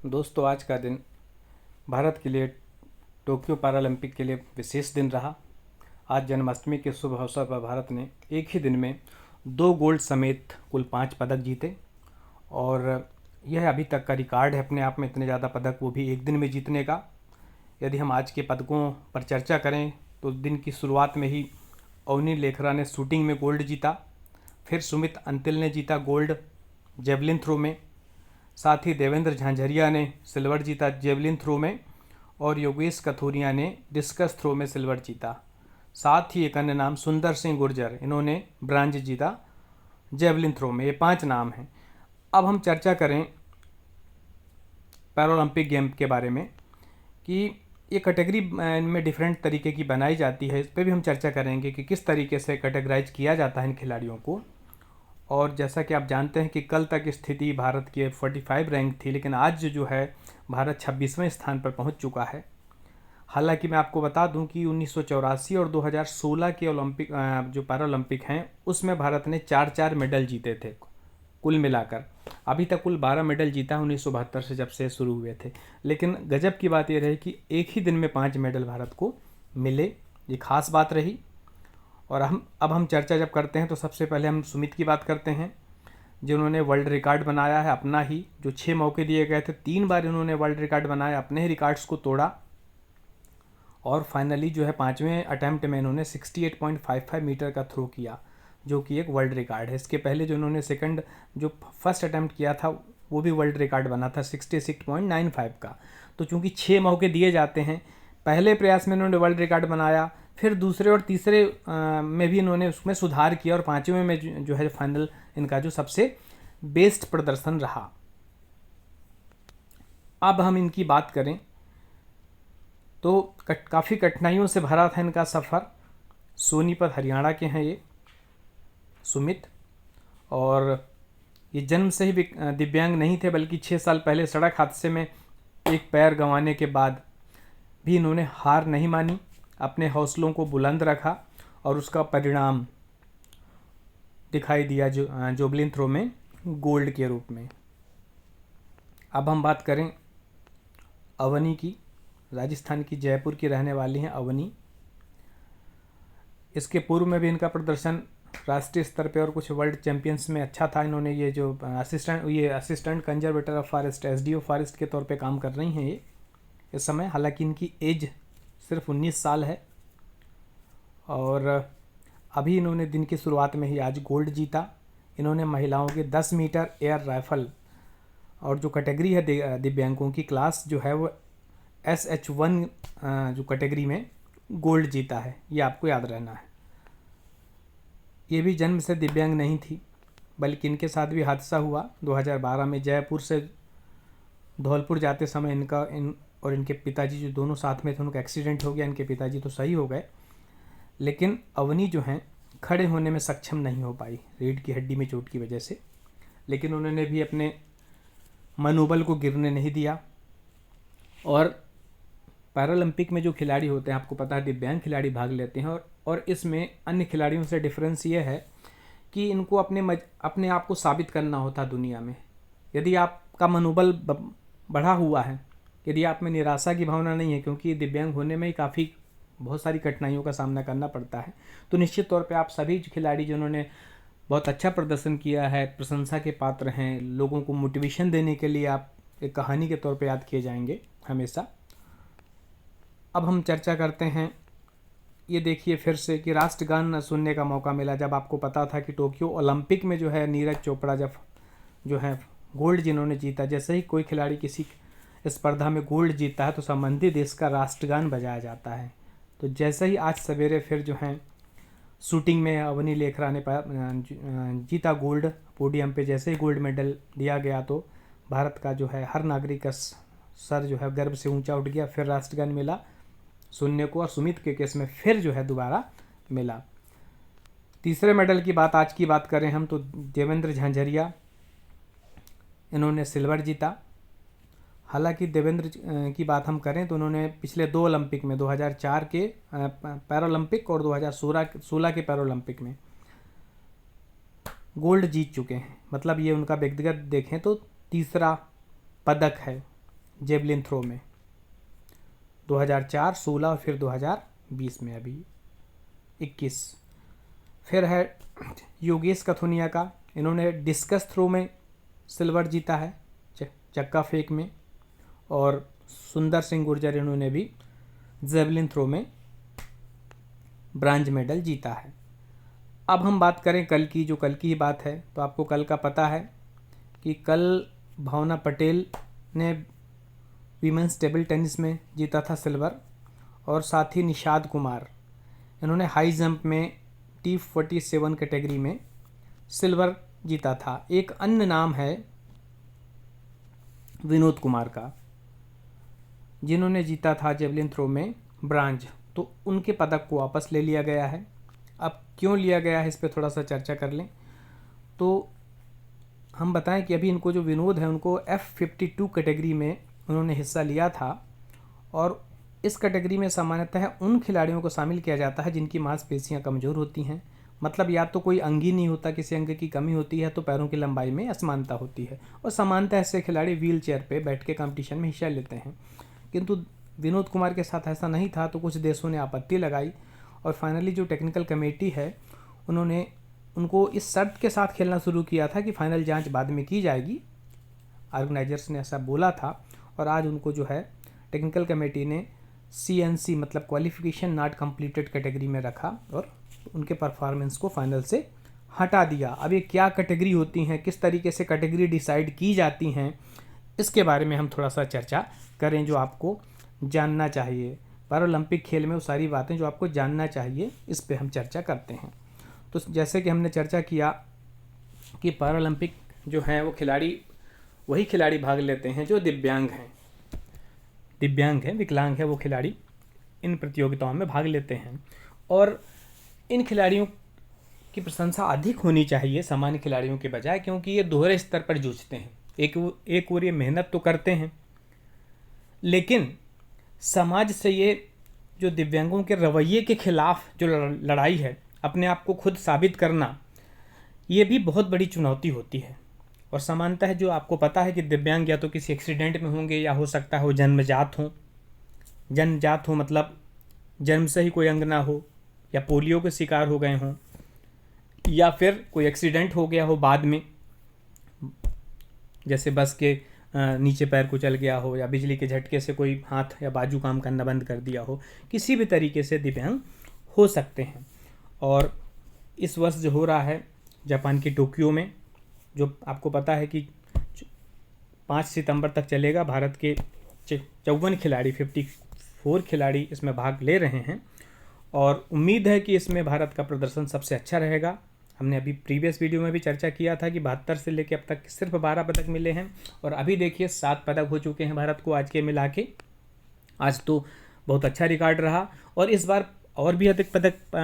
दोस्तों, आज का दिन भारत के लिए टोक्यो पैरालंपिक के लिए विशेष दिन रहा। आज जन्माष्टमी के शुभ अवसर पर भारत ने एक ही दिन में 2 गोल्ड समेत कुल 5 पदक जीते और यह अभी तक का रिकॉर्ड है अपने आप में, इतने ज़्यादा पदक वो भी एक दिन में जीतने का। यदि हम आज के पदकों पर चर्चा करें तो दिन की शुरुआत में ही अवनी लेखरा ने शूटिंग में गोल्ड जीता, फिर सुमित अंतिल ने जीता गोल्ड जेवलिन थ्रो में, साथ ही देवेंद्र झांझरिया ने सिल्वर जीता जेवलिन थ्रो में और योगेश कथुरिया ने डिस्कस थ्रो में सिल्वर जीता। साथ ही एक अन्य नाम सुंदर सिंह गुर्जर, इन्होंने ब्रांज जीता जेवलिन थ्रो में। ये 5 नाम हैं। अब हम चर्चा करें पैरालंपिक गेम के बारे में कि ये कैटेगरी इनमें डिफरेंट तरीके की बनाई जाती है। इस पर भी हम चर्चा करेंगे कि किस तरीके से कैटेगराइज किया जाता है इन खिलाड़ियों को। और जैसा कि आप जानते हैं कि कल तक स्थिति भारत की 45 रैंक थी, लेकिन आज जो है भारत 26वें स्थान पर पहुंच चुका है। हालांकि मैं आपको बता दूं कि 1984 और 2016 के ओलंपिक जो पैरालंपिक हैं उसमें भारत ने 4-4 मेडल जीते थे कुल मिलाकर। अभी तक कुल 12 मेडल जीता है 1972 से, जब से शुरू हुए थे। लेकिन गजब की बात यह रही कि एक ही दिन में 5 मेडल भारत को मिले, ये खास बात रही। और अब हम चर्चा जब करते हैं तो सबसे पहले हम सुमित की बात करते हैं, जिन्होंने वर्ल्ड रिकॉर्ड बनाया है अपना ही। जो 6 मौके दिए गए थे, 3 बार इन्होंने वर्ल्ड रिकॉर्ड बनाया, अपने ही रिकॉर्ड्स को तोड़ा और फाइनली जो है 5वें अटैम्प्ट में इन्होंने 68.55 मीटर का थ्रो किया, जो कि एक वर्ल्ड रिकॉर्ड है। इसके पहले जो इन्होंने जो फर्स्ट अटैम्प्ट किया था वो भी वर्ल्ड रिकॉर्ड बना था 66.95 का। तो चूंकि 6 मौके दिए जाते हैं, पहले प्रयास में इन्होंने वर्ल्ड रिकॉर्ड बनाया, फिर दूसरे और तीसरे में भी इन्होंने उसमें सुधार किया और 5वें में जो है फाइनल इनका जो सबसे बेस्ट प्रदर्शन रहा। अब हम इनकी बात करें तो काफ़ी कठिनाइयों से भरा था इनका सफ़र। सोनीपत हरियाणा के हैं ये सुमित, और ये जन्म से ही दिव्यांग नहीं थे, बल्कि 6 साल पहले सड़क हादसे में एक पैर गंवाने के बाद भी इन्होंने हार नहीं मानी, अपने हौसलों को बुलंद रखा और उसका परिणाम दिखाई दिया जेवलिन थ्रो में गोल्ड के रूप में। अब हम बात करें अवनी की। राजस्थान की जयपुर की रहने वाली हैं अवनी। इसके पूर्व में भी इनका प्रदर्शन राष्ट्रीय स्तर पे और कुछ वर्ल्ड चैंपियंस में अच्छा था। इन्होंने ये जो assistant conservator of forest, SDO forest के तौर पे काम कर रही हैं ये इस समय। हालांकि इनकी एज सिर्फ 19 साल है और अभी इन्होंने दिन की शुरुआत में ही आज गोल्ड जीता। इन्होंने महिलाओं के 10 मीटर एयर राइफल और जो कैटेगरी है दिव्यांगों की क्लास जो है वो SH1 जो कैटेगरी में गोल्ड जीता है, ये आपको याद रहना है। ये भी जन्म से दिव्यांग नहीं थी, बल्कि इनके साथ भी हादसा हुआ 2012 में। जयपुर से धौलपुर जाते समय और इनके पिताजी जो दोनों साथ में थे, उनका एक्सीडेंट हो गया। इनके पिताजी तो सही हो गए, लेकिन अवनी जो हैं खड़े होने में सक्षम नहीं हो पाई रीढ़ की हड्डी में चोट की वजह से। लेकिन उन्होंने भी अपने मनोबल को गिरने नहीं दिया। और पैरालंपिक में जो खिलाड़ी होते हैं, आपको पता है दिव्यांग खिलाड़ी भाग लेते हैं, और इसमें अन्य खिलाड़ियों से डिफरेंस ये है कि इनको अपने आप को साबित करना होता दुनिया में। यदि आपका मनोबल बढ़ा हुआ है, यदि आप में निराशा की भावना नहीं है, क्योंकि दिव्यांग होने में ही बहुत सारी कठिनाइयों का सामना करना पड़ता है, तो निश्चित तौर पे आप सभी खिलाड़ी जिन्होंने बहुत अच्छा प्रदर्शन किया है प्रशंसा के पात्र हैं। लोगों को मोटिवेशन देने के लिए आप एक कहानी के तौर पे याद किए जाएंगे हमेशा। अब हम चर्चा करते हैं, ये देखिए फिर से कि राष्ट्रगान सुनने का मौका मिला, जब आपको पता था कि टोक्यो ओलंपिक में जो है नीरज चोपड़ा जब जो है गोल्ड जिन्होंने जीता, जैसे ही कोई खिलाड़ी किसी स्पर्धा में गोल्ड जीता है तो संबंधित देश का राष्ट्रगान बजाया जाता है। तो जैसे ही आज सवेरे फिर जो है शूटिंग में अवनी लेखरा ने जीता गोल्ड, पोडियम पे जैसे ही गोल्ड मेडल दिया गया तो भारत का जो है हर नागरिक का सर जो है गर्व से ऊंचा उठ गया। फिर राष्ट्रगान मिला सुनने को, और सुमित के केस में फिर जो है दोबारा मिला। तीसरे मेडल की बात आज की बात करें हम तो देवेंद्र झांझरिया, इन्होंने सिल्वर जीता। हालांकि देवेंद्र की बात हम करें तो उन्होंने पिछले 2 ओलंपिक में 2004 के पैरालंपिक और 2016 के पैरालंपिक में गोल्ड जीत चुके हैं। मतलब ये उनका व्यक्तिगत देखें तो तीसरा पदक है जेवलिन थ्रो में, 2004, 16 और फिर 2020 में अभी 21। फिर है योगेश कथुनिया का, इन्होंने डिस्कस थ्रो में सिल्वर जीता है चक्का फेंक में, और सुंदर सिंह गुर्जर इन्होंने भी जेवलिन थ्रो में ब्रांज मेडल जीता है। अब हम बात करें कल की, जो कल की ही बात है, तो आपको कल का पता है कि कल भावना पटेल ने वीमेंस टेबल टेनिस में जीता था सिल्वर, और साथ ही निषाद कुमार इन्होंने हाई जंप में T47 कैटेगरी में सिल्वर जीता था। एक अन्य नाम है विनोद कुमार का, जिन्होंने जीता था जेवलिन थ्रो में ब्रांज, तो उनके पदक को वापस ले लिया गया है। अब क्यों लिया गया है, इस पर थोड़ा सा चर्चा कर लें। तो हम बताएं कि अभी इनको जो विनोद है उनको F52 कैटेगरी में उन्होंने हिस्सा लिया था, और इस कैटेगरी में सामान्यतः उन खिलाड़ियों को शामिल किया जाता है जिनकी मांसपेशियां कमज़ोर होती हैं, मतलब या तो कोई अंग ही नहीं होता, किसी अंग की कमी होती है, तो पैरों की लंबाई में असमानता होती है, और सामान्यतः ऐसे खिलाड़ी व्हील चेयर पर बैठ के कंपटीशन में हिस्सा लेते हैं। किंतु विनोद कुमार के साथ ऐसा नहीं था, तो कुछ देशों ने आपत्ति लगाई, और फाइनली जो टेक्निकल कमेटी है उन्होंने उनको इस शर्त के साथ खेलना शुरू किया था कि फाइनल जांच बाद में की जाएगी, ऑर्गेनाइजर्स ने ऐसा बोला था, और आज उनको जो है टेक्निकल कमेटी ने CNC मतलब क्वालिफिकेशन नॉट कंप्लीटेड कैटेगरी में रखा, और उनके परफॉर्मेंस को फाइनल से हटा दिया। अब ये क्या कैटेगरी होती हैं, किस तरीके से कैटेगरी डिसाइड की जाती हैं, इसके बारे में हम थोड़ा सा चर्चा करें, जो आपको जानना चाहिए। पैरालंपिक खेल में वो सारी बातें जो आपको जानना चाहिए, इस पे हम चर्चा करते हैं। तो जैसे कि हमने चर्चा किया कि पैरालंपिक जो हैं वो खिलाड़ी, वही खिलाड़ी भाग लेते हैं जो दिव्यांग हैं, विकलांग है वो खिलाड़ी इन प्रतियोगिताओं में भाग लेते हैं, और इन खिलाड़ियों की प्रशंसा अधिक होनी चाहिए सामान्य खिलाड़ियों के बजाय, क्योंकि ये दोहरे स्तर पर जूझते हैं। एक ओर ये मेहनत तो करते हैं, लेकिन समाज से ये जो दिव्यांगों के रवैये के खिलाफ जो लड़ाई है, अपने आप को खुद साबित करना, ये भी बहुत बड़ी चुनौती होती है। और सामान्यतः जो आपको पता है कि दिव्यांग या तो किसी एक्सीडेंट में होंगे, या हो सकता है वो जन्मजात हो मतलब जन्म से ही कोई अंग ना हो, या पोलियो के शिकार हो गए हों, या फिर कोई एक्सीडेंट हो गया हो बाद में, जैसे बस के नीचे पैर कुचल गया हो, या बिजली के झटके से कोई हाथ या बाजू काम करना बंद कर दिया हो, किसी भी तरीके से दिव्यांग हो सकते हैं। और इस वर्ष जो हो रहा है जापान की टोक्यो में, जो आपको पता है कि 5 सितंबर तक चलेगा, भारत के 54 खिलाड़ी 54 खिलाड़ी इसमें भाग ले रहे हैं, और उम्मीद है कि इसमें भारत का प्रदर्शन सबसे अच्छा रहेगा। हमने अभी प्रीवियस वीडियो में भी चर्चा किया था कि 72 से लेकर अब तक सिर्फ 12 पदक मिले हैं, और अभी देखिए 7 पदक हो चुके हैं भारत को आज के मिला के। आज तो बहुत अच्छा रिकॉर्ड रहा, और इस बार और भी अधिक पदक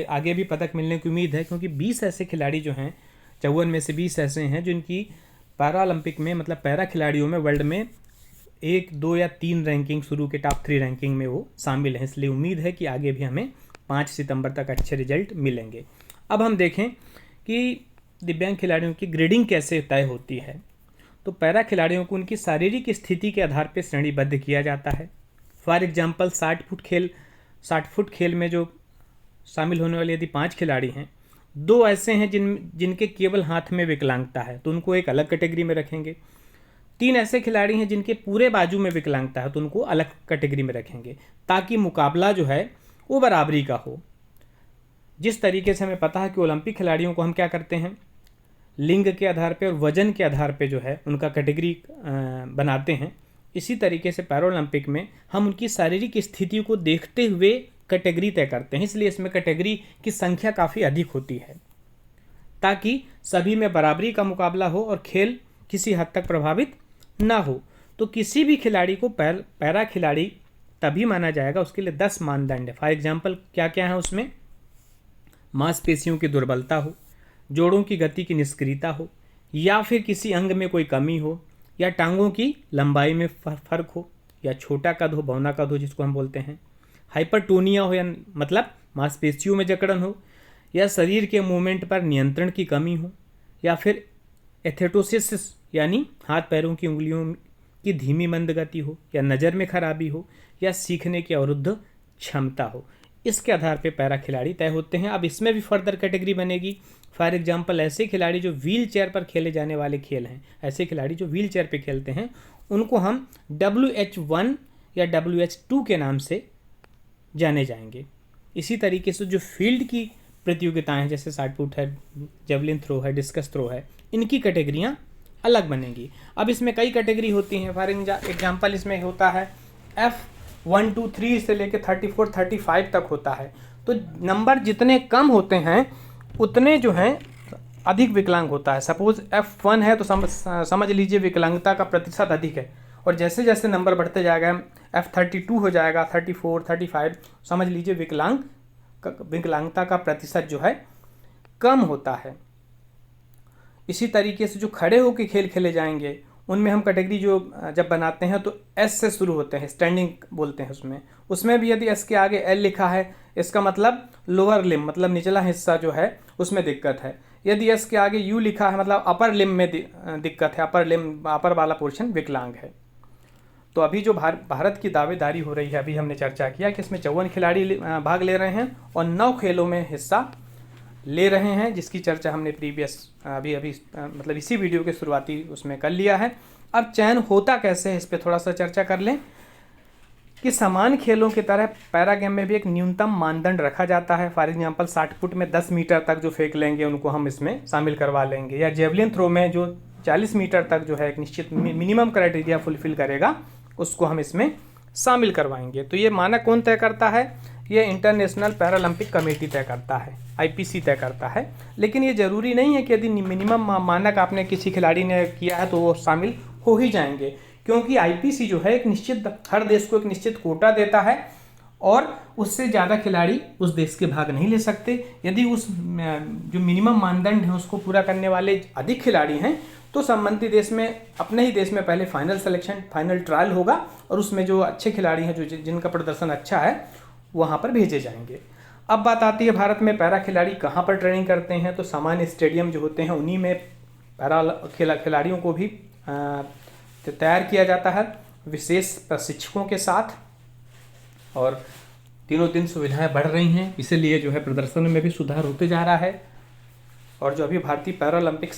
आगे भी पदक मिलने की उम्मीद है, क्योंकि 20 ऐसे खिलाड़ी जो हैं, 54 में से 20 ऐसे हैं जिनकी पैरालंपिक में मतलब पैरा खिलाड़ियों में वर्ल्ड में 1, 2 या 3 रैंकिंग, शुरू के टॉप 3 रैंकिंग में वो शामिल हैं। इसलिए उम्मीद है कि आगे भी हमें 5 सितंबर तक अच्छे रिजल्ट मिलेंगे। अब हम देखें कि दिव्यांग खिलाड़ियों की ग्रेडिंग कैसे तय होती है। तो पैरा खिलाड़ियों को उनकी शारीरिक स्थिति के आधार पर श्रेणीबद्ध किया जाता है। फॉर एग्जाम्पल 60 फुट खेल में जो शामिल होने वाले यदि 5 खिलाड़ी हैं, 2 ऐसे हैं जिनके केवल हाथ में विकलांगता है, तो उनको एक अलग कैटेगरी में रखेंगे। 3 ऐसे खिलाड़ी हैं जिनके पूरे बाजू में विकलांगता है, तो उनको अलग कैटेगरी में रखेंगे, ताकि मुकाबला जो है वो बराबरी का हो। जिस तरीके से हमें पता है कि ओलंपिक खिलाड़ियों को हम क्या करते हैं, लिंग के आधार पे और वजन के आधार पे जो है उनका कैटेगरी बनाते हैं, इसी तरीके से पैरालंपिक में हम उनकी शारीरिक स्थिति को देखते हुए कैटेगरी तय करते हैं। इसलिए इसमें कैटेगरी की संख्या काफ़ी अधिक होती है, ताकि सभी में बराबरी का मुकाबला हो और खेल किसी हद तक प्रभावित ना हो। तो किसी भी खिलाड़ी को पैरा खिलाड़ी तभी माना जाएगा, उसके लिए 10 मानदंड है। फॉर एग्जाम्पल क्या क्या है उसमें, मांसपेशियों की दुर्बलता हो, जोड़ों की गति की निष्क्रियता हो, या फिर किसी अंग में कोई कमी हो, या टांगों की लंबाई में फर्क हो, या छोटा कद हो, बौना कद हो जिसको हम बोलते हैं, हाइपरटोनिया हो, या मतलब मांसपेशियों में जकड़न हो, या शरीर के मूवमेंट पर नियंत्रण की कमी हो, या फिर एथेटोसिस यानी हाथ पैरों की उंगलियों कि धीमी मंद गति हो, या नज़र में खराबी हो, या सीखने की अवरुद्ध क्षमता हो। इसके आधार पे पैरा खिलाड़ी तय होते हैं। अब इसमें भी फर्दर कैटेगरी बनेगी। फॉर एग्जांपल ऐसे खिलाड़ी जो व्हील चेयर पर खेले जाने वाले खेल हैं, ऐसे खिलाड़ी जो व्हील चेयर पर खेलते हैं, उनको हम WH1 या WH2 के नाम से जाने जाएंगे। इसी तरीके से जो फील्ड की प्रतियोगिताएं हैं, जैसे शॉट पुट है, जेवलिन थ्रो है, डिस्कस थ्रो है, इनकी कैटेगरियां अलग बनेंगी। अब इसमें कई कैटेगरी होती हैं। फॉर एग्जांपल इसमें होता है F1 2 3 से लेकर 34 35 तक होता है। तो नंबर जितने कम होते हैं उतने जो हैं अधिक विकलांग होता है। सपोज F1 है तो समझ लीजिए विकलांगता का प्रतिशत अधिक है, और जैसे जैसे नंबर बढ़ते जाएगा F32 हो जाएगा, 34 35, समझ लीजिए विकलांगता का प्रतिशत जो है कम होता है। इसी तरीके से जो खड़े होकर खेल खेले जाएंगे उनमें हम कैटेगरी जो जब बनाते हैं तो S से शुरू होते हैं, स्टैंडिंग बोलते हैं उसमें भी यदि S के आगे L लिखा है, इसका मतलब लोअर लिम, मतलब निचला हिस्सा जो है उसमें दिक्कत है। यदि S के आगे U लिखा है, मतलब अपर लिम में दिक्कत है, अपर वाला पोर्शन विकलांग है। तो अभी जो भारत की दावेदारी हो रही है, अभी हमने चर्चा किया कि इसमें 54 खिलाड़ी भाग ले रहे हैं और 9 खेलों में हिस्सा ले रहे हैं, जिसकी चर्चा हमने प्रीवियस अभी मतलब इसी वीडियो के शुरुआती उसमें कर लिया है। अब चयन होता कैसे है, इस पर थोड़ा सा चर्चा कर लें कि समान खेलों की तरह पैरा गेम में भी एक न्यूनतम मानदंड रखा जाता है। फॉर एग्जांपल शॉट पुट में 10 मीटर तक जो फेंक लेंगे उनको हम इसमें शामिल करवा लेंगे, या जेवलिन थ्रो में जो 40 मीटर तक जो है एक निश्चित मिनिमम क्राइटेरिया फुलफिल करेगा उसको हम इसमें शामिल करवाएंगे। तो ये मानक कौन तय करता है? ये इंटरनेशनल पैरालंपिक कमेटी तय करता है, IPC तय करता है। लेकिन ये ज़रूरी नहीं है कि यदि मिनिमम मानक आपने किसी खिलाड़ी ने किया है तो वो शामिल हो ही जाएंगे, क्योंकि IPC जो है एक निश्चित, हर देश को एक निश्चित कोटा देता है और उससे ज़्यादा खिलाड़ी उस देश के भाग नहीं ले सकते। यदि उस जो मिनिमम मानदंड है उसको पूरा करने वाले अधिक खिलाड़ी हैं तो संबंधित देश में, अपने ही देश में पहले फाइनल सिलेक्शन, फाइनल ट्रायल होगा और उसमें जो अच्छे खिलाड़ी हैं, जो जिनका प्रदर्शन अच्छा है, वहाँ पर भेजे जाएंगे। अब बात आती है भारत में पैरा खिलाड़ी कहाँ पर ट्रेनिंग करते हैं। तो सामान्य स्टेडियम जो होते हैं उन्हीं में पैरा खिलाड़ियों को भी तैयार किया जाता है विशेष प्रशिक्षकों के साथ, और दिनों दिन सुविधाएं बढ़ रही हैं, इसीलिए जो है प्रदर्शन में भी सुधार होते जा रहा है। और जो अभी भारतीय पैरालंपिक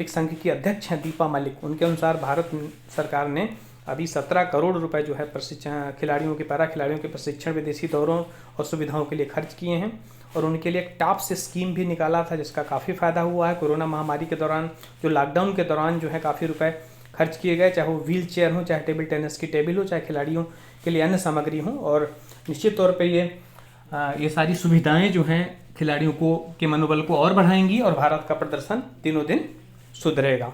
संघ की अध्यक्ष हैं दीपा मलिक, उनके अनुसार भारत सरकार ने अभी 17 करोड़ रुपए जो है प्रशिक्षण खिलाड़ियों के, पैरा खिलाड़ियों के प्रशिक्षण, विदेशी दौरों और सुविधाओं के लिए खर्च किए हैं। और उनके लिए एक टॉप्स स्कीम भी निकाला था जिसका काफ़ी फ़ायदा हुआ है। कोरोना महामारी के दौरान, जो लॉकडाउन के दौरान जो है काफ़ी रुपए खर्च किए गए, चाहे वो व्हील चेयर हो, चाहे टेबल टेनिस की टेबल हो, चाहे खिलाड़ियों के लिए अन्य सामग्री हो। और निश्चित तौर पर ये सारी सुविधाएँ जो हैं खिलाड़ियों के मनोबल को और बढ़ाएंगी और भारत का प्रदर्शन दिनों दिन सुधरेगा।